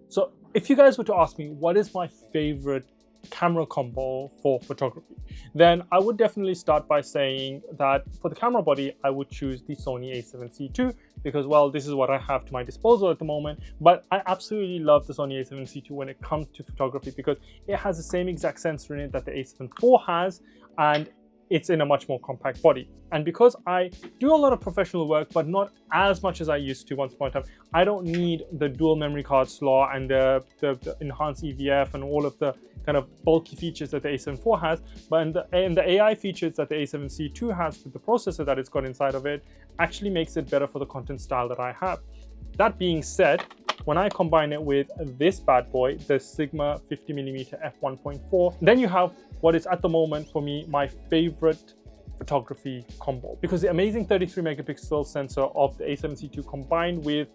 So if you guys were to ask me what is my favorite camera combo for photography, then I would definitely start by saying that for the camera body, I would choose the Sony A7C II because, well, this is what I have to my disposal at the moment. But I absolutely love the Sony A7C II when it comes to photography because it has the same exact sensor in it that the A7 IV has, and it's in a much more compact body. And because I do a lot of professional work, but not as much as I used to once upon a time, I don't need the dual memory card slot and the enhanced EVF and all of the kind of bulky features that the A7 IV has. But in the AI features that the A7C II has with the processor that it's got inside of it actually makes it better for the content style that I have. That being said, when I combine it with this bad boy, the Sigma 50mm f1.4, then you have what is at the moment for me my favorite photography combo, because the amazing 33 megapixel sensor of the A7C II combined with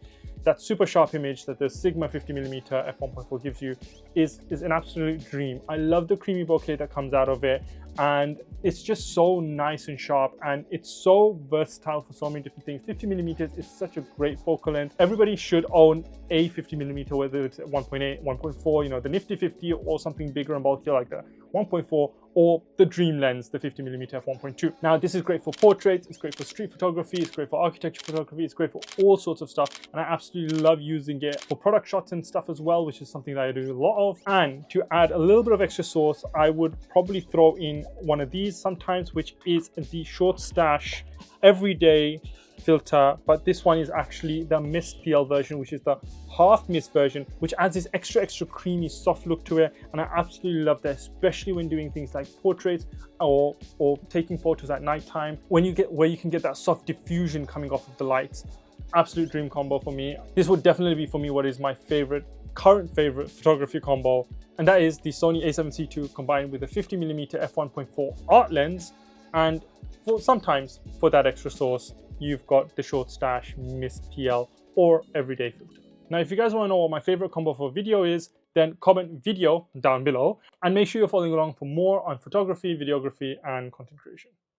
that super sharp image that the Sigma 50mm f1.4 gives you is an absolute dream. I love the creamy bokeh that comes out of it, and it's just so nice and sharp, and it's so versatile for so many different things. 50mm is such a great focal length. Everybody should own a 50mm, whether it's 1.8, 1.4, you know, the nifty 50 or something bigger and bulkier like the 1.4, or the dream lens, the 50mm f1.2. Now, this is great for portraits, it's great for street photography, it's great for architecture photography, it's great for all sorts of stuff, and I absolutely love using it for product shots and stuff as well, which is something that I do a lot of. And to add a little bit of extra sauce, I would probably throw in one of these sometimes, which is the Short Stash Everyday filter, but this one is actually the mist PL version, which is the half mist version, which adds this extra creamy soft look to it, and I absolutely love that, especially when doing things like portraits or taking photos at nighttime, when you can get that soft diffusion coming off of the lights. Absolute dream combo for me. This would definitely be for me what is my current favorite photography combo, and that is the Sony A7C II combined with a 50mm f1.4 art lens, and sometimes for that extra sauce you've got the Short Stash Mist PL or Everyday filter. Now, if you guys want to know what my favorite combo for video is, then comment video down below, and make sure you're following along for more on photography, videography, and content creation.